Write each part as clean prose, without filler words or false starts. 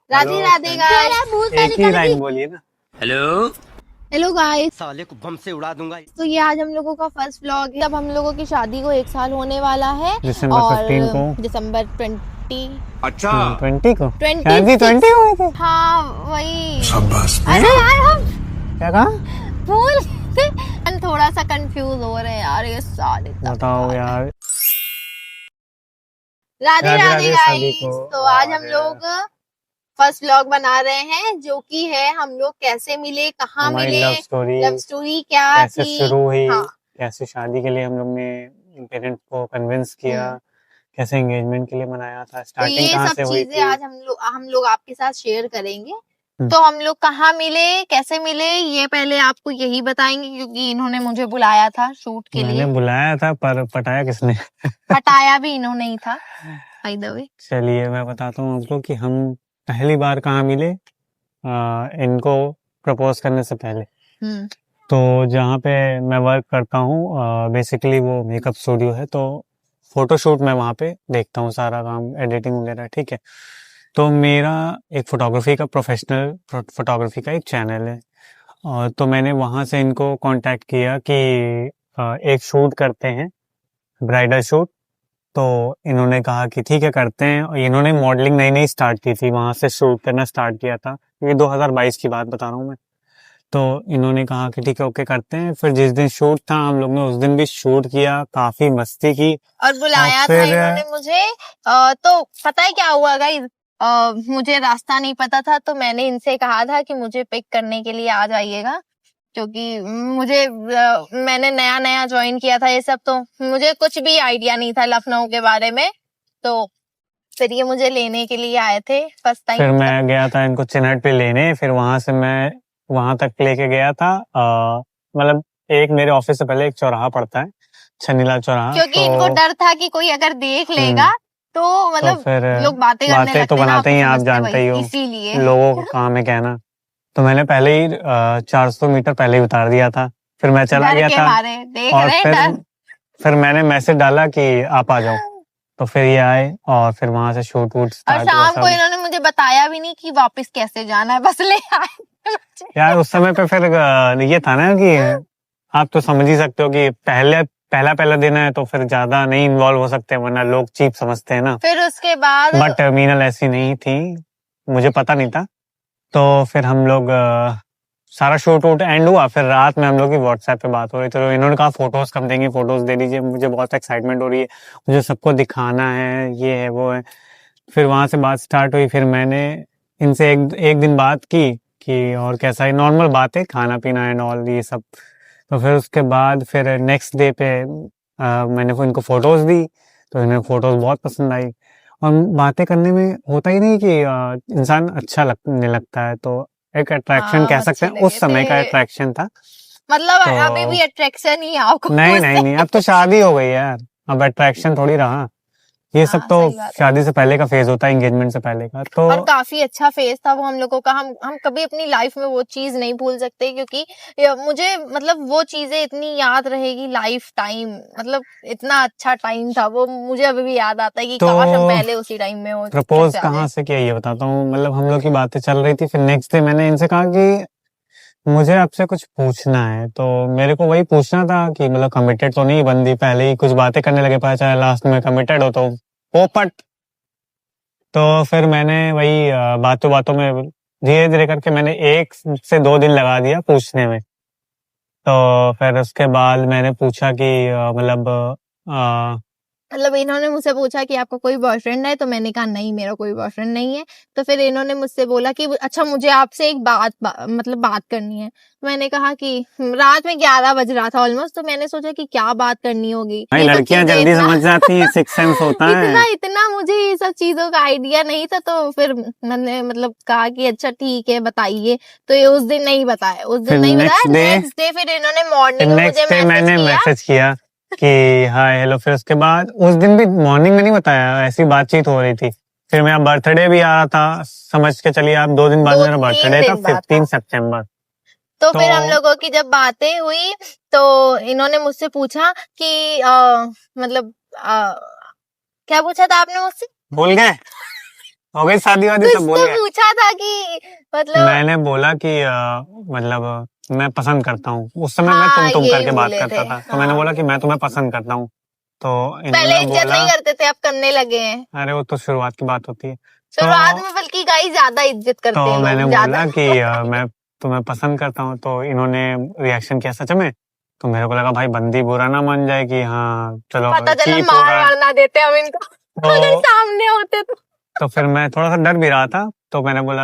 Radhe Radhe guys. एक ही line बोलिए ना। Hello hello guys. साले को बम से उड़ा दूंगा। तो ये आज हम लोगों का फर्स्ट व्लॉग है। तब हम लोगों की शादी को 1 साल होने वाला है दिसंबर और 15 को। दिसंबर 20 अच्छा 20 को 26 शादी 20 को हुई थी। हाँ वही। शाबाश। अरे यार हम क्या कहा? भूल गए। हम थोड़ा सा कंफ्यूज हो रहे हैं यार, ये साल इतना बताओ बेकार है। यार। राधे राधे राधे राधे सभी को। गाइस। तो आज हम और लोग फर्स्ट व्लॉग बना रहे हैं, जो कि है हम लोग कैसे मिले, कहाँ हमारी मिले, लव स्टोरी क्या कैसे थी। शुरू हुई, हाँ। कैसे शादी के लिए हम लोग ने पेरेंट्स को कन्विंस किया, हम्म। कैसे एंगेजमेंट के लिए मनाया था, तो स्टार्टिंग ये कहाँ सब से हुई चीजें थी। आज हम लोग आपके साथ शेयर करेंगे। हम्म। तो हम लोग कहाँ मिले, कैसे मिले, ये पहले आपको यही बताएंगे, क्योंकि इन्होंने मुझे बुलाया था शूट के मैंने लिए। बुलाया था पर पटाया किसने? हटाया भी इन्होंने ही था, बाय द वे। चलिए मैं बताता हूँ आपको कि हम पहली बार कहाँ मिले। इनको प्रपोज करने से पहले हम्म। तो जहाँ पे मैं वर्क करता हूँ बेसिकली वो मेकअप स्टूडियो है, तो फोटोशूट मैं वहाँ पे देखता हूँ, सारा काम एडिटिंग वगैरह, ठीक है। तो मेरा एक फोटोग्राफी का प्रोफेशनल फोटोग्राफी का एक चैनल है, और तो मैंने वहाँ से इनको कांटेक्ट किया कि एक शूट करते हैं, ब्राइडल शूट। तो इन्होंने कहा कि ठीक है करते हैं, और इन्होंने मॉडलिंग नई नई स्टार्ट की थी, वहाँ से शूट करना स्टार्ट किया था। ये 2022 की बात बता रहा हूँ मैं। तो इन्होंने कहा कि ठीक है ओके करते हैं। फिर जिस दिन शूट था हम लोग ने उस दिन भी शूट किया, काफी मस्ती की। और बुलाया और था फिर इन्होंने मुझे। तो पता है क्या हुआ गाइस, मुझे रास्ता नहीं पता था, तो मैंने इनसे कहा था कि मुझे पिक करने के लिए आ जाइएगा, क्योंकि मैंने नया नया ज्वाइन किया था ये सब, तो मुझे कुछ भी आइडिया नहीं था लखनऊ के बारे में। तो फिर ये मुझे लेने के लिए आए थे फर्स्ट टाइम। फिर मैं गया था इनको चिन्हट पे लेने, फिर वहां से मैं वहां तक लेके गया था। मतलब एक मेरे ऑफिस से पहले एक चौराहा पड़ता है, छन्नीलाल चौराहा। क्योंकि तो इनको डर था कि कोई अगर देख लेगा तो तो मतलब फिर लोग बातें करने बातें तो लगते हैं ना, बनाते ही हैं, आप समझते जानते ही वही हो इसीलिए। लोगों का काम है कहना। तो मैंने पहले ही 400 मीटर पहले ही उतार दिया था, फिर मैं चला डर गया के था। मारे देख और रहे हैं, फिर डर। फिर मैंने मैसेज डाला कि आप आ जाओ, तो फिर ये आए और फिर वहां से शूट वूट और स्टार्ट हुआ शाम को सब। इन्होंने मुझे बताया भी नहीं कि वापस कैसे जाना है, बस ले आए मुझे। यार उस समय पे फिर ये था ना कि आप तो समझ ही सकते हो कि पहला पहला दिन है, तो फिर ज्यादा नहीं इन्वॉल्व हो सकते, वरना लोग चीप समझते हैं ना। फिर उसके बाद बट मीनल ऐसी नहीं थी, मुझे पता नहीं था। तो फिर हम लोग सारा शूट वूट एंड हुआ, फिर रात में हम लोग की व्हाट्सएप पे बात हो रही, तो इन्होंने कहा फोटोज कब देंगे, फोटोज दे दीजिए, मुझे बहुत एक्साइटमेंट हो रही है, मुझे सबको दिखाना है, ये है वो है। फिर वहां से बात स्टार्ट हुई, फिर मैंने इनसे एक दिन बात की कि और कैसा है, नॉर्मल बात है, खाना पीना एंड ऑल ये सब। तो फिर उसके बाद फिर नेक्स्ट डे पे मैंने इनको फोटोज दी, तो इन्हें फोटोज बहुत पसंद आई। और बातें करने में होता ही नहीं कि इंसान अच्छा लगने लगता है, तो एक अट्रैक्शन कह सकते अच्छे हैं, उस लगे समय का थे, अट्रैक्शन था। मतलब तो अभी भी अट्रैक्शन ही है आपको नहीं नहीं मुझसे। नहीं, अब तो शादी हो गई है यार, अब अट्रैक्शन थोड़ी रहा। ये सब हाँ तो सही बात है। शादी से पहले का फेज होता है, एंगेजमेंट से पहले का। तो और काफी अच्छा फेज था वो हम लोगों का। हम कभी अपनी लाइफ में वो चीज नहीं भूल सकते, क्योंकि मुझे मतलब वो चीजें इतनी याद रहेगी लाइफ टाइम। मतलब इतना अच्छा टाइम था वो, मुझे अभी भी याद आता है कि तो काश हम पहले उसी टाइम में हो, प्रपोज कैसे आ कहाँ जाए। से किया ये बताता हूँ। मतलब हम लोग की बातें चल रही थी, फिर नेक्स्ट डे मैंने इनसे कहा कि मुझे आपसे कुछ पूछना है। तो मेरे को वही पूछना था कि मतलब कमिटेड तो नहीं, बंदी पहले ही कुछ बातें करने लगे, पता चला लास्ट में कमिटेड हो तो पोपट। तो फिर मैंने वही बातों बातों में धीरे धीरे करके मैंने 1 से 2 दिन लगा दिया पूछने में। तो फिर उसके बाद मैंने पूछा कि मतलब मतलब इन्होंने मुझसे पूछा कि आपका कोई बॉयफ्रेंड है, तो मैंने कहा नहीं मेरा कोई बॉयफ्रेंड नहीं है। तो फिर इन्होंने मुझसे बोला कि अच्छा मुझे आपसे एक मतलब बात करनी है। मैंने कहा कि रात में 11 बज रहा था ऑलमोस्ट, तो मैंने सोचा कि क्या बात करनी होगी, भाई ये सब लड़कियां चीजें जल्दी इतना समझ जाती हैं, सिक्स सेंस होता है। इतना इतना मुझे ये सब चीजों का आइडिया नहीं था। तो फिर मैंने मतलब कहा कि अच्छा ठीक है बताइए। तो ये उस दिन नहीं बताया, फिर नेक्स्ट डे फिर इन्होंने मॉर्निंग में मुझे नेक्स्ट डे मैसेज मैंने किया। मैसेज किया कि हाय हेलो। फिर उसके बाद उस दिन भी मॉर्निंग में नहीं बताया, ऐसी बातचीत हो रही थी। फिर मेरा बर्थडे भी आ रहा था, समझ के चलिए आप 2 दिन बाद दो मेरा तीन बर्थडे था, दिन बाद था। 15 सितंबर। तो तो फिर हम लोगों की जब बातें हुई, तो इन्होंने मुझसे पूछा कि मतलब क्या पूछा था आपने मुझसे? भूल गए? हो गई शादी वादी कुछ सब बोल तो गया। पूछा था कि मतलब मैंने बोला कि मतलब मैं पसंद करता हूँ। उस समय मैं हाँ तुम ये करके बात बोले करता थे। था, तो मैंने हाँ बोला कि मैं तुम्हें पसंद करता हूँ। तो पहले इन्होंने इज्जत बोला, नहीं करते थे, अब करने लगे हैं। अरे वो तो शुरुआत की बात होती है। शुरुआत तो में बल्कि गाइस ज्यादा इज्जत करते हैं मैंने लोग, ज्यादा। बोला कि मैं तुम्हें पसंद करता हूँ। तो इन्होंने रिएक्शन किया सच में। तो मेरे को लगा भाई बंदी बुरा ना मान जाए कि हाँ चलो पता चला चीप हो मार रहा है। वार ना देते हम इनको अगर तो सामने होते तो। फिर मैं थोड़ा सा डर भी रहा था। तो मैंने बोला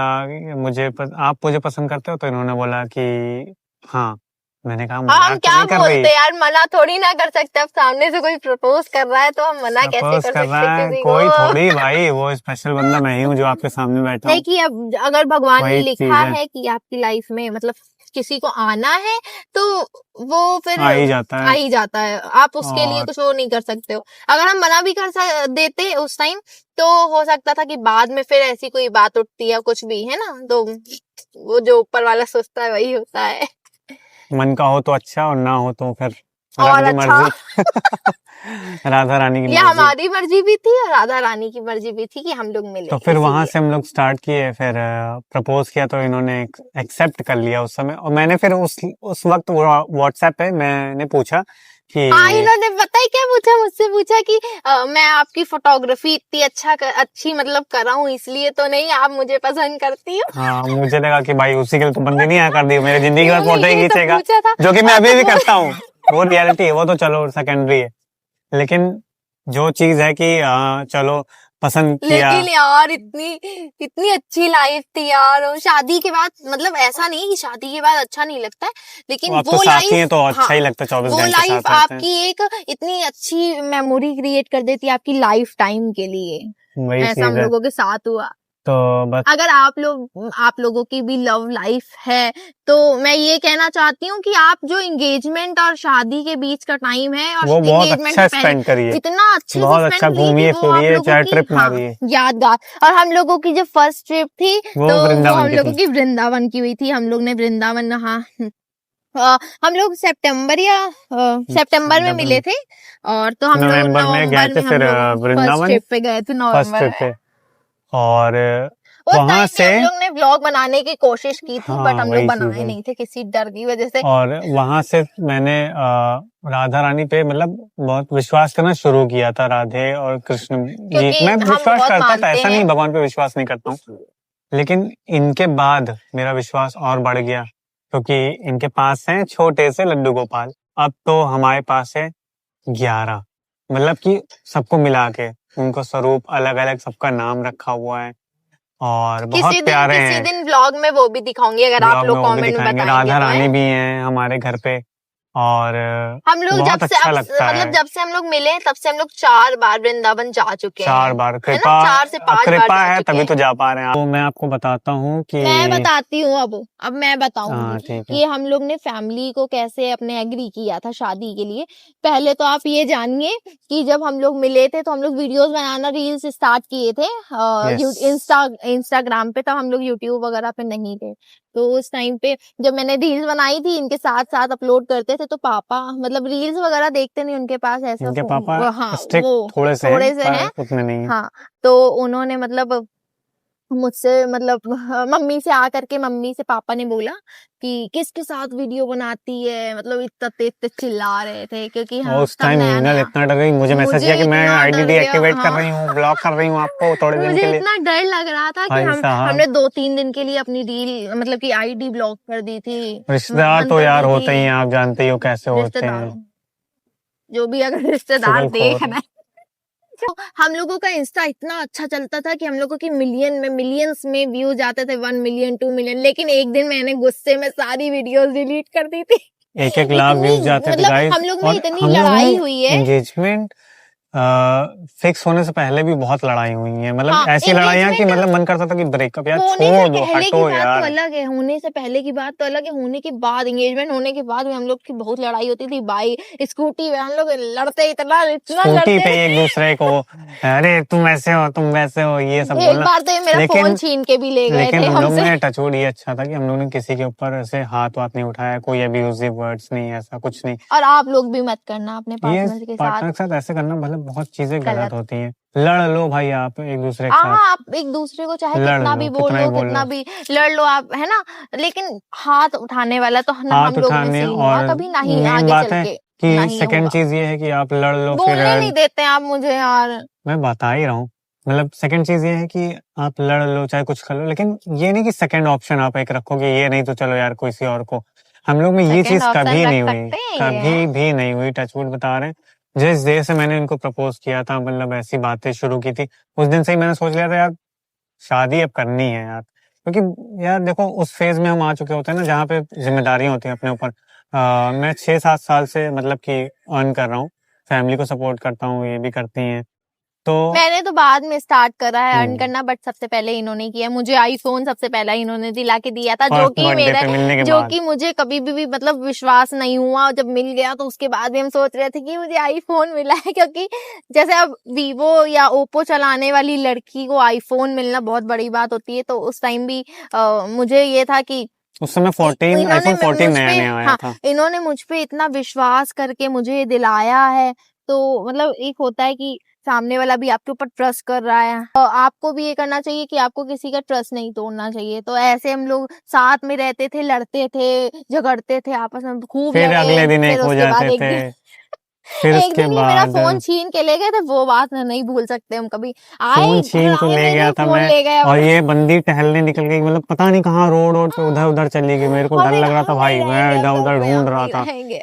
आप मुझे पसंद करते हो? तो इन्होंने बोला कि हाँ। मैंने कहा हम मजाक तो क्या नहीं कर रही? बोलते यार, मना थोड़ी ना कर सकते। अब सामने से कोई प्रपोज कर रहा है तो हम मना कैसे प्रपोज कर कर सकते रहा है किसी कोई को। थोड़ी, भाई वो स्पेशल बंदा मैं ही हूँ जो आपके सामने बैठा हूँ। देखिए, अब अगर भगवान ने वही चीज लिखा है, है कि आपकी लाइफ में मतलब किसी को आना है, तो वो फिर आ ही जाता आ है। ही जाता है। आप उसके लिए और कुछ वो नहीं कर सकते हो। अगर हम मना भी कर देते उस टाइम, तो हो सकता था कि बाद में फिर ऐसी कोई बात उठती है कुछ भी, है ना। तो वो जो ऊपर वाला सोचता है वही होता है। मन का हो तो अच्छा और ना हो तो फिर रब और की अच्छा मर्जी। राधा रानी की ये मर्जी। हमारी मर्जी भी थी और राधा रानी की मर्जी भी थी कि हम लोग मिले, तो फिर वहां इसीलिए। से हम लोग स्टार्ट किए, फिर प्रपोज किया तो इन्होंने एक्सेप्ट कर लिया उस समय। और मैंने फिर उस वक्त व्हाट्सएप पे मैंने पूछा कि हाँ, इन्होंने पता है क्या पूछा, मुझसे पूछा कि मैं आपकी फोटोग्राफी इतनी अच्छी मतलब कर रहा हूँ, इसलिए तो नहीं आप मुझे पसंद करती हो। हाँ, मुझे लगा कि भाई उसी के लिए तो बंदी नहीं आया कर दी, मेरी जिंदगी भर इन्होंने फोटो ही ये तो खींचेगा, पूछा था। जो कि मैं और अभी भी तो करता हूँ। वो रियलिटी है, वो तो चलो सेकेंडरी है। लेकिन जो चीज है कि चलो पसंद किया। लेकिन यार इतनी इतनी अच्छी लाइफ थी यार। और शादी के बाद मतलब ऐसा नहीं कि शादी के बाद अच्छा नहीं लगता है, लेकिन अब तो वो साथ ही है लाइफ, तो हाँ अच्छा ही लगता है, 24 वो घंटे लाइफ साथ रहते हैं। आपकी एक इतनी अच्छी मेमोरी क्रिएट कर देती है आपकी लाइफ टाइम के लिए। वही ऐसा हम चीज है। लोगों के साथ हुआ। तो बस अगर आप लोगों की भी लव लाइफ है, तो मैं ये कहना चाहती हूँ कि आप जो एंगेजमेंट और शादी के बीच का टाइम है, और वो बहुत एंगेजमेंट अच्छा से पहले स्पेंड करिए, इतना अच्छे से बहुत स्पेंड अच्छा करिए कि घूमिए वो आप फिरिए, लोगों चाहे की, ट्रिप हाँ, मारिए। यादगार। और हम लोगों की जो फर्स्ट ट्रिप थी, वो तो वो वृंदावन हम की लोगों थी। की वृंदावन की हुई थी। हम लोग ने वृंदावन, हाँ, हम लोग सितंबर में मिले थे। और तो हम लोग नवंबर में गए नवंबर थे में हम फिर लोग फर्स्ट वृंदावन, ट्रिप पे गए थे फर्स्ट नवंबर ट्रिप में। पे। और उस वहां टाइम पे से, हम लोग ने व्लॉग बनाने की कोशिश की थी, बट हाँ हम लोग वही चीज बनाए है। नहीं थे किसी डर की वजह से। और वहां से मैंने राधा रानी पे मतलब बहुत विश्वास करना शुरू किया था, राधे और कृष्ण जी। क्योंकि मैं हम विश्वास बहुत करता था, मानते ऐसा हैं। नहीं भगवान पे विश्वास नहीं करता हूँ। लेकिन इनके बाद मेरा विश्वास और बढ़ गया, क्योंकि इनके पास हैं छोटे से लड्डू गोपाल, अब तो हमारे पास है 11। मतलब कि सबको मिला के उनको स्वरूप अलग अलग सबका नाम रखा हुआ है और बहुत प्यारे किसी हैं। दिन व्लॉग में वो भी दिखाऊंगी, अगर आप ब्लॉग में लोग वो भी कमेंट में दिखाएंगे, बताएंगे राधा तो, है। रानी भी हैं हमारे घर पे। और हम लोग बहुत अच्छा लगता मतलब है। जब से हम लोग मिले तब से हम लोग 4 बार वृंदावन जा चुके हैं, 4 बार है ना, कृपा, 4 से 5 बार कृपा जा है चुके तभी तो हैं। जा पा रहे हैं। तो मैं आपको बताता हूँ कि मैं बताती हूँ। अब मैं बताऊंगी हाँ ठीक है। कि हम लोग ने फैमिली को कैसे अपने एग्री किया था शादी के लिए। पहले तो आप ये जानिए कि जब हम लोग मिले थे तो हम लोग वीडियोस बनाना, रील्स स्टार्ट किए थे यस, इंस्टाग्राम पे। तब हम लोग यूट्यूब वगैरह पे नहीं थे। तो उस टाइम पे जब मैंने रील्स बनाई थी, इनके साथ साथ अपलोड करते थे, तो पापा मतलब रील्स वगैरह देखते नहीं, उनके पास ऐसा इनके पापा हाँ स्ट्रिक्ट वो थोड़े से हैं थोड़े से पर हैं। उतने नहीं है। हाँ, तो उन्होंने मतलब मुझसे मतलब मम्मी से आकर के, मम्मी से पापा ने बोला कि किसके साथ वीडियो बनाती है, मतलब इतना तेज चिल्ला रहे थे, क्योंकि और हाँ उस तब टाइम नया मीनल नया। इतना डर गई, मुझे मैसेज किया मुझे कि मैं इतना आईडी डर गया, डीएक्टिवेट कर हाँ। रही हूँ, ब्लॉक कर रही हूँ आपको थोड़े दिन के मुझे लिए। इतना डर लग रहा था कि भाई साहब, हमने 2-3 दिन के लिए अपनी रील मतलब कि आईडी ब्लॉक कर दी थी, रिश्तेदार बंद तो कर यार दी थी। होते ही हैं, आप जानते ही हो कैसे होते हैं। रिश्तेदारों, जो भी अगर रिश्तेदार चुगलखोर। देख रहे हैं। तो हम लोगों का इंस्टा इतना अच्छा चलता था कि हम लोगों की मिलियंस में व्यूज आते थे, 1 मिलियन 2 मिलियन। लेकिन एक दिन मैंने गुस्से में सारी वीडियोस डिलीट कर दी थी। 1-1 लाख इतनी व्यूज जाते थे मतलब गाइस। हम लोग में और इतनी हम लोग लड़ाई में हुई है। एंगेजमेंट फिक्स होने से पहले भी बहुत लड़ाई हुई है, मतलब हाँ, ऐसी लड़ाइयाँ कि एंगेजमेंट मतलब मन करता था कि ब्रेकअप, यार होने से छोड़ दो, पहले की हटो बात तो यार। अलग है, होने से पहले की बात तो अलग है, होने के बाद, एंगेजमेंट होने के बाद भी हम लोग की बहुत लड़ाई होती थी। बाइक स्कूटी पे हम लोग लड़ते, इतना इतना स्कूटी लड़ते पे एक थे। दूसरे को, अरे तुम ऐसे हो, तुम वैसे हो, ये सब एक बोलना। बार तो ये मेरा फोन लेकिन छीन के भी ले गए लेकिन थे हम लोग हमसे। ने टचवुड ये अच्छा था कि हम लोग ने किसी के ऊपर ऐसे हाथ वाथ नहीं उठाया, कोई अब्यूजिव वर्ड्स नहीं, ऐसा कुछ नहीं। और आप लोग भी मत करना अपने ये पार्टनर के साथ। पार्टनर के साथ ऐसे करना मतलब बहुत चीजें गलत। गलत होती हैं। लड़ लो भाई आप एक दूसरे के साथ, आप एक दूसरे को चाहे लड़ कितना लो, भी बोल कितना ही लो, बोल कितना लो। भी लड़ लो आप, है ना, लेकिन हाथ उठाने वाला तो ना हाथ हम लोग में उठाने से ही हुआ और कभी, ना ही मेन आगे बात चल है के कि ना ही सेकंड होगा। चीज ये है कि आप लड़ लो फिर बोलने नहीं देते आप मुझे यार। मैं बता ही रहा हूँ। मतलब सेकंड चीज ये है कि आप लड़ लो चाहे कुछ कर लो, लेकिन ये नहीं कि सेकंड ऑप्शन आप एक रखोगे, ये नहीं तो चलो यार किसी और को। हम लोग में ये सेकंड चीज ऑप्शन कभी रख नहीं हुई, सकते हैं ये, कभी भी नहीं हुई, टचवुड बता रहे हैं। जिस डे से मैंने इनको प्रपोज किया था, मतलब ऐसी बातें शुरू की थी, उस दिन से ही मैंने सोच लिया था यार शादी अब करनी है यार। क्योंकि यार देखो उस फेज में हम आ चुके होते हैं ना जहाँ पे जिम्मेदारियां होती हैं अपने ऊपर। मैं 6-7 साल से मतलब कि अर्न कर रहा हूँ, फैमिली को सपोर्ट करता हूँ, ये भी करती हैं तो। मैंने तो बाद में स्टार्ट करा है अर्न हम्म, करना, बट सबसे पहले इन्होंने किया। मुझे आईफोन सबसे पहला इन्होंने दिला के दिया था, फर्स्ट बर्थडे पे मिलने के जो बाद कि मुझे कभी भी मतलब विश्वास नहीं हुआ। जब मिल गया तो उसके बाद भी हम सोच रहे थे कि मुझे आईफोन मिला है, क्योंकि जैसे अब वीवो या ओप्पो चलाने वाली लड़की को आईफोन मिलना बहुत बड़ी बात होती है। तो उस टाइम भी मुझे ये था कि उस समय 14 इन्होंने आईफोन 14 मुझ नया पे, नया आया हाँ, था। इन्होंने मुझ पे इतना विश्वास करके मुझे दिलाया है। तो मतलब एक होता है कि सामने वाला भी आपके ऊपर ट्रस्ट कर रहा है, और आपको भी ये करना चाहिए कि आपको किसी का ट्रस्ट नहीं तोड़ना चाहिए। तो ऐसे हम लोग साथ में रहते थे, लड़ते थे, झगड़ते थे, आपस में खूब फिर लड़े। अगले दिन एक फिर हो उसके बाद जाते एक थे, दिन फिर एक उसके दिन ये मेरा बाद फोन छीन के ले गए थे, वो बात नहीं भूल सकते हम कभी। आए फोन घर छीन तो आए ले मेरे, गया था फोन मैं, ले गया। और ये बंदी टहलने निकल गई, मतलब पता नहीं कहाँ रोड रोड पे उधर उधर चली गई। मेरे को डर हमने लग कहा रहा था हम नहीं भाई, मैं रहेंगे, इधर हम लोग उधर तो ढूंढ यहाँ रहा नहीं था। रहेंगे।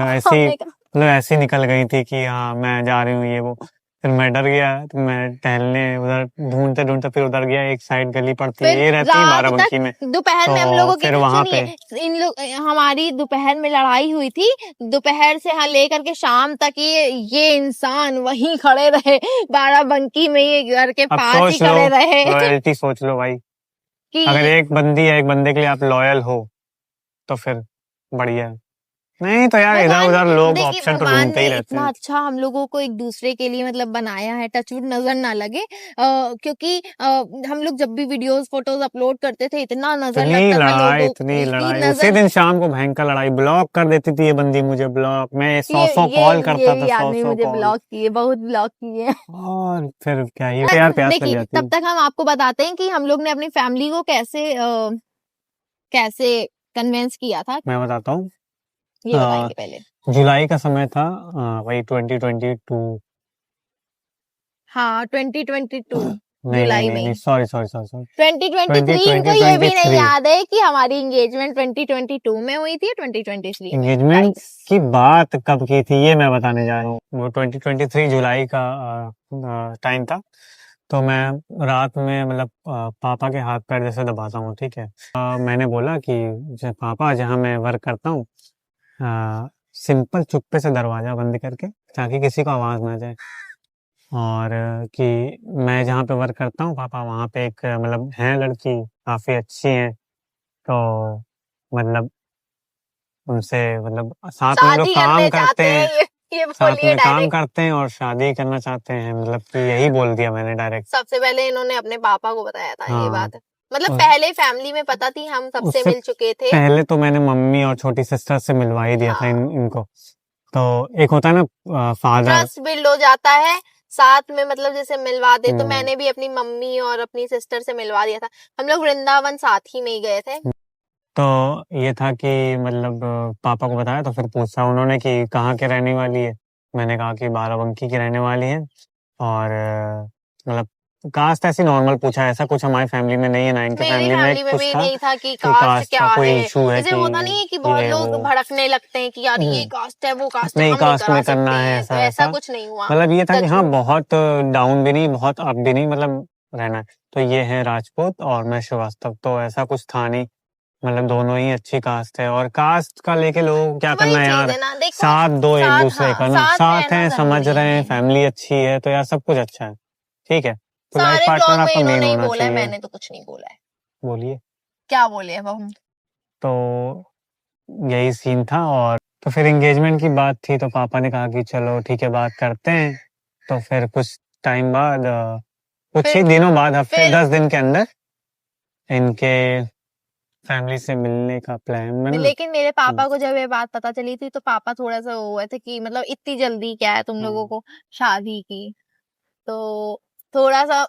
ऐसी हमने कहा मतलब ऐसी निकल गई थी कि हाँ मैं जा रही हूँ ये वो। फिर मैं डर गया, तो मैं टहलने उधर ढूंढते ढूंढते फिर उधर गया, एक साइड गली पड़ती है, फिर ये रहती है रात बाराबंकी में, तक, दोपहर में हम तो लोगों की, फिर वहां पे सुनिए, इन लोग, हमारी दोपहर में लड़ाई हुई थी। दोपहर से लेकर के शाम तक ये इंसान वहीं खड़े रहे, बाराबंकी में, ये घर के अब पास ही सोच लो, खड़े रहे लॉयल्टी सोच लो भाई। अगर कि एक बंदी या एक बंदे के लिए आप लॉयल हो तो फिर बढ़िया है। नहीं तो यार इधर भगवान उधर ने, लोग देखिए ऑप्शन तो भगवान ढूंढते ने ही रहते इतना हैं। अच्छा हम लोगों को एक दूसरे के लिए मतलब बनाया है, टचवुड नजर ना लगे। क्योंकि हम लोग जब भी वीडियोस फोटोज अपलोड करते थे, इतना नजर लगता था लोगों इतनी की लड़ाई, उसी नजर। दिन शाम को भयंकर लड़ाई, ब्लॉक कर देती थी ये बंदी मुझे, ब्लॉक, मैं ये 100 ये कॉल ये करता था, भी याद सौ नहीं, सौ मुझे कॉल। ब्लॉक किए, बहुत ब्लॉक किए। और फिर क्या ही यार प्यास लग देखिए जाती तब है। तक हम आपको बताते हैं कि हम लोग ने अपनी फैमिली को कैसे कैसे कन्विंस किया था, मैं बताता हूँ। ये अ, बताएंगे पहले। जुलाई का समय था, वही 2022। हाँ, 2022 नहीं नहीं जुलाई नहीं में नहीं, ही। सॉरी सॉरी सॉरी सॉरी, 2023 इनको ये भी नहीं 2023 याद है कि हमारी एंगेजमेंट 2022 में हुई थी, 2023 में, एंगेजमेंट गाइस। की बात कब की थी ये मैं बताने जा रहा हूँ। वो 2023 जुलाई का टाइम था। तो मैं रात में मतलब पापा के हाथ पैर जैसे दबाता हूँ, ठीक है। मैंने बोला कि पापा जहाँ मैं वर्क करता हूँ, सिंपल चुप्पे से दरवाजा बंद करके, ताकि किसी को आवाज ना जाए। और कि मैं जहाँ पे वर्क करता हूँ पापा, वहाँ पे एक मतलब है लड़की, काफी अच्छी है, तो मतलब उनसे मतलब साथ में हम लोग शादी काम करने करते चाहते हैं, हैं, ये साथ बोलिए में काम डायरेक्ट। करते हैं और शादी करना चाहते हैं, मतलब कि यही बोल दिया मैंने डायरेक्ट। सबसे पहले इन्होंने अपने पापा को बताया था ये हाँ, बात। मतलब और पहले फैमिली में पता थी, हम सबसे उससे मिल चुके थे। पहले तो मैंने मम्मी और छोटी सिस्टर से मिलवा ही दिया था हाँ, इनको। तो एक होता है ना फादर। ट्रस्ट बिल्ड हो जाता है साथ में, मतलब जैसे मिलवा दे। तो मैंने भी अपनी मम्मी और अपनी सिस्टर से मिलवा दिया था। हम लोग वृंदावन साथ ही में ही गए थे। तो ये था कि मतलब पापा को बताया, तो फिर पूछा उन्होंने कि कहाँ के रहने वाली है। मैंने कहा कि बाराबंकी की रहने वाली है। और मतलब कास्ट ऐसी नॉर्मल पूछा, ऐसा कुछ हमारी फैमिली में नहीं है ना, इनके मेरी फैमिली में फैमिली में कुछ भी था नहीं था कि कि कास्ट कास्ट क्या का कोई है। इशू है जैसे कि होता नहीं है कि बहुत ये लोग वो भड़कने लगते हैं कि यार ये कास्ट है, वो कास्ट है, अपने ही हम नहीं कास्ट करा में करना सकते है, हैं। तो ऐसा ऐसा ऐसा। कुछ नहीं हुआ। मतलब ये था कि हाँ टचवुड। बहुत डाउन भी नहीं, बहुत अप भी नहीं, मतलब रहना है। तो ये है राजपूत और मैं श्रीवास्तव, तो ऐसा कुछ था नहीं। मतलब दोनों ही अच्छी कास्ट है, और कास्ट का लेके लोग क्या वही करना है चीज यार, है ना, देखो, साथ दो एक साथ, दूसरे हाँ, का ना, साथ साथ रहना हैं, समझ जरूरी रहे हैं, है। फैमिली अच्छी है, तो यार सब कुछ अच्छा है, ठीक है। तो लाइफ सारे पार्टनर ब्लॉग में आपका मेन इन्होंने ही होना बोला है, चाहिए। मैंने तो कुछ नहीं बोला है। बोलिए। क्या बोले अब हम? तो यही सीन था। और तो फिर एंगेजमेंट की बात थी, तो पापा ने कहा कि चलो ठीक है बात करते हैं। तो फिर कुछ टाइम बाद, कुछ ही फिर दिनों बाद, हफ्ते फिर 10 दिन के अंदर इनके फैमिली से मिलने का प्लान में ना। लेकिन मेरे पापा को जब ये बात पता चली थी तो पापा थोड़ा सा वो हुए थे कि मतलब इतनी जल्दी क्या है तुम लोगों को शादी की। तो थोड़ा सा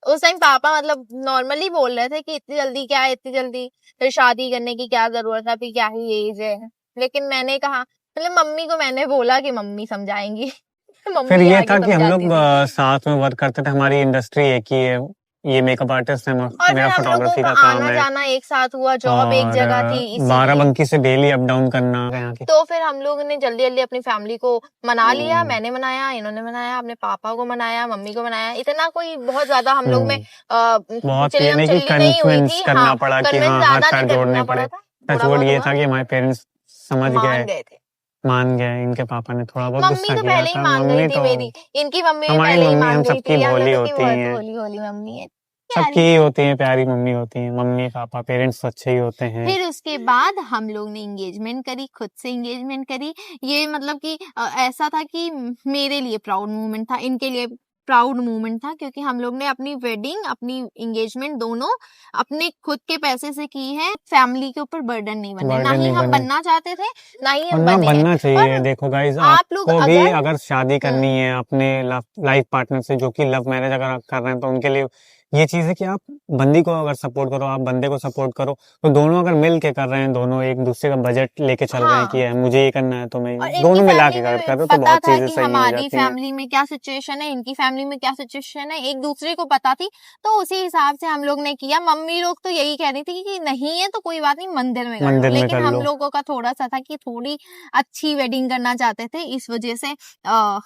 उस टाइम पापा मतलब नॉर्मली बोल रहे थे कि इतनी जल्दी क्या है, इतनी जल्दी फिर शादी करने की क्या जरूरत है, अभी क्या ही एज है। लेकिन मैंने कहा मतलब मम्मी को मैंने बोला कि मम्मी समझाएंगी फिर मम्मी ये आगे था कि हम लोग समझाती थी। साथ में वर्क करते थे, हमारी इंडस्ट्री एक ही है, ये मेकअप आर्टिस्ट है, और मेरा फिर हम लोगों फोटोग्राफी का का काम आना है। जाना एक साथ हुआ, जॉब एक और जगह थी इसीलिए। बाराबंकी से डेली अप डाउन करना यहाँ की। तो फिर हम लोग ने जल्दी जल्दी अपनी फैमिली को मना लिया, हम्म, मैंने मनाया, इन्होंने मनाया, अपने पापा को मनाया, मम्मी को मनाया। इतना कोई बहुत ज्यादा हम लोग में बहुत चिल्लम यानी कि चिल्ली नहीं हुई कन्विंस थी। करना हाँ, पड़ा कि कन्विंस हाँ हाथ ज्यादा पैर नहीं जोड़ने करना पड़े। पड़ा था, थोड़ा टचवुड बहुत ये हुआ, था कि हमारे पेरेंट्स समझ मान गए, गए थे। मान गए। इनके पापा ने थोड़ा बहुत मम्मी गुस्सा तो किया पहले ही था। मान गई मम्मी थी तो मेरी, इनकी मम्मी भी हमारी पहले ही मम्मी हम मान गई सबकी थी, हम भोली लोगों की होती बहुत हैं, होली होली मम्मी है सबकी प्यारी। ही होती हैं, प्यारी मम्मी होती हैं। मम्मी पापा पेरेंट्स तो अच्छे ही होते हैं। फिर उसके बाद हम लोग ने एंगेजमेंट करी, खुद से एंगेजमेंट करी। ये मतलब कि ऐसा था कि मेरे लिए प्राउड मोमेंट था, इनके लिए प्राउड मोमेंट था, क्योंकि हम लोग ने अपनी वेडिंग अपनी एंगेजमेंट दोनों अपने खुद के पैसे से की है। फैमिली के ऊपर बर्डन नहीं बने, ना बर्डन ही नहीं हम बने बनना चाहते थे, ना ही और हम ना बने हैं। बनना चाहिए। और देखो गाइज, आप लोग आपको भी अगर अगर शादी करनी है अपने लाइफ पार्टनर से, जो कि लव मैरिज अगर आप कर रहे हैं, तो उनके लिए ये चीज है कि आप बंदी को अगर सपोर्ट करो, आप बंदे को सपोर्ट करो। तो दोनों अगर मिल के कर रहे हैं, दोनों एक दूसरे का बजट लेके चल रहे हैं कि हाँ, मुझे ये करना है, तो मैं और इनकी दोनों मिला के फैमिली कर में रहे हो तो पता बहुत था चीजें कि सही हो हमारी जाती हैं। फैमिली में क्या सिचुएशन है, इनकी फैमिली में क्या सिचुएशन है, एक दूसरे को पता थी। तो उसी हिसाब से हम लोग ने किया। मम्मी लोग तो यही कह रही थी कि नहीं है तो कोई बात नहीं, मंदिर में कर लो। मंदिर में लेकिन कर हम लो। लोगों का थोड़ा सा था कि थोड़ी अच्छी वेडिंग करना चाहते थे, इस वजह से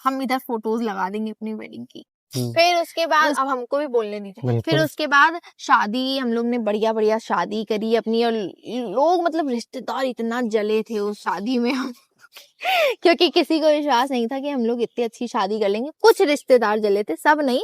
हम इधर फोटोज लगा देंगे अपनी वेडिंग की। फिर उसके बाद अब हमको भी बोलने दीजिए। फिर बिल्कुल। उसके बाद शादी हम लोग ने बढ़िया बढ़िया शादी करी अपनी, और लोग मतलब रिश्तेदार इतना जले थे उस शादी में हम क्योंकि किसी को विश्वास नहीं था कि हम लोग इतनी अच्छी शादी कर लेंगे। कुछ रिश्तेदार जले थे, सब नहीं,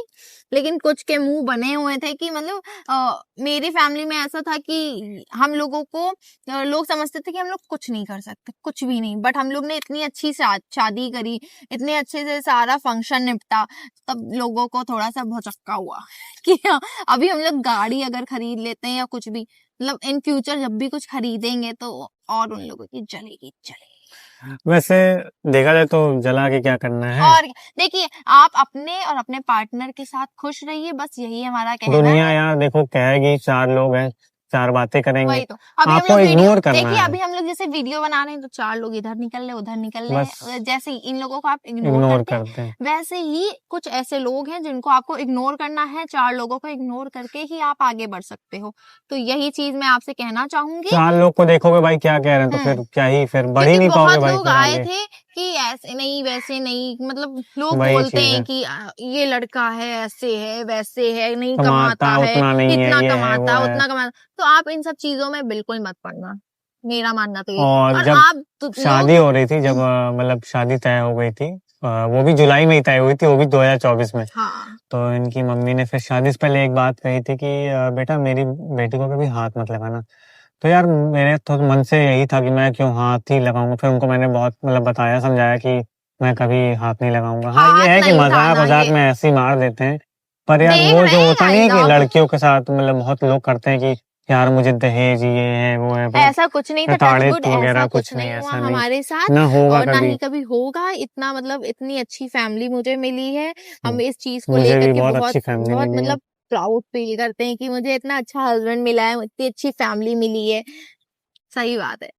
लेकिन कुछ के मुंह बने हुए थे कि मतलब मेरी फैमिली में ऐसा था कि हम लोगों को लोग समझते थे कि हम लोग कुछ नहीं कर सकते, कुछ भी नहीं। बट हम लोग ने इतनी अच्छी शादी करी, इतने अच्छे से सारा फंक्शन निपटा, तब लोगों को थोड़ा सा भौचक्का हुआ कि हाँ, अभी हम लोग गाड़ी अगर खरीद लेते हैं या कुछ भी, मतलब इन फ्यूचर जब भी कुछ खरीदेंगे तो और उन लोगों की जलेगी। वैसे देखा जाए तो जला के क्या करना है। और देखिए, आप अपने और अपने पार्टनर के साथ खुश रहिए, बस यही हमारा कहना दुनिया है। यार देखो कहेगी, चार लोग हैं, चार बातें करेंगे, वही तो अभी हम आपको लोग वीडियो इग्नोर करना देखिए, है, अभी हम लोग जैसे वीडियो बना रहे हैं तो चार लोग इधर निकल रहे उधर निकल रहे बस हैं। जैसे ही इन लोगों को आप इग्नोर इग्नोर करते हैं, करते हैं। वैसे ही कुछ ऐसे लोग हैं जिनको आपको इग्नोर करना है। चार लोगों को इग्नोर करके ही आप आगे बढ़ सकते हो। तो यही चीज मैं आपसे कहना चाहूंगी। चार लोग को देखोगे भाई क्या कह रहे हैं, तो फिर क्या ही, फिर बढ़ ही क्योंकि नहीं पाओगे बहुत भाई लोग फिर आए आगे। थे कि ऐसे नहीं वैसे नहीं, मतलब लोग वही बोलते चीज हैं है, कि ये लड़का है, ऐसे है वैसे है, नहीं कमाता कमाता है, उतना नहीं है, इतना ये है वो कमाता है। उतना कमाता। तो आप इन सब चीजों में बिल्कुल मत पड़ना, मेरा मानना तो ये। और और जब आप लोग शादी हो रही थी, जब मतलब शादी तय हो गई थी, वो भी जुलाई में ही तय हुई थी, वो भी 2024 में। हाँ, तो इनकी मम्मी ने फिर शादी से पहले एक बात कही थी कि बेटा मेरी बेटी को कभी हाथ मत लगाना। तो यार मेरे तो मन से यही था कि मैं क्यों हाथ ही लगाऊंगा। फिर उनको मैंने बहुत मतलब बताया समझाया कि मैं कभी हाथ नहीं लगाऊंगा। हाँ ये हाथ है कि नहीं मजाक उठाना मजाक ये, में ऐसे ही मार देते हैं, पर यार देख वो रहे जो हैं होता नहीं है गाइस कि आप। लड़कियों के साथ मतलब बहुत लोग करते हैं कि यार मुझे दहेज ये है वो है, मतलब ऐसा कुछ नहीं था, टच प्रताड़ित वुड ऐसा वगैरह कुछ कुछ नहीं, नहीं हुआ ऐसा नहीं हमारे साथ, ना होगा और ना कभी। ही कभी होगा। इतना मतलब इतनी अच्छी फैमिली मुझे मिली है, हम इस चीज को मुझे लेकर भी के बहुत बहुत अच्छी फैमिली बहुत मिली है। मतलब प्राउड फील करते हैं कि मुझे इतना अच्छा हस्बैंड मिला है, इतनी अच्छी फैमिली मिली है। सही बात है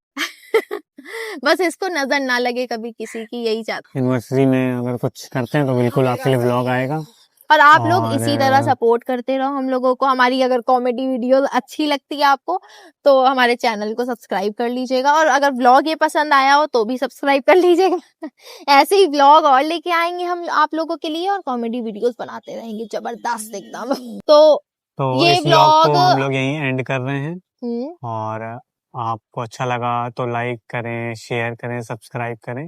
बस इसको नजर ना लगे कभी किसी की, यही चाहते। यूनिवर्सिटी में अगर कुछ करते हैं तो बिल्कुल आपके लिए व्लॉग आएगा। और आप लोग और इसी तरह सपोर्ट करते रहो हम लोगों को। हमारी अगर कॉमेडी वीडियो अच्छी लगती है आपको तो हमारे चैनल को सब्सक्राइब कर लीजिएगा, और अगर व्लॉग ये पसंद आया हो तो भी सब्सक्राइब कर लीजिएगा ऐसे ही व्लॉग और लेके आएंगे हम आप लोगों के लिए, और कॉमेडी वीडियोस बनाते रहेंगे जबरदस्त एकदम। तो तो ये इस व्लॉग को व्लॉग हम लोग यहीं एंड कर रहे हैं। और आपको अच्छा लगा तो लाइक करें, शेयर करें, सब्सक्राइब करें।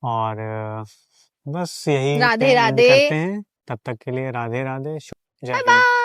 और बस यही पे राधे एंड राधे, करते हैं। तब तक के लिए राधे राधे, जय बाय हिंद। बाय।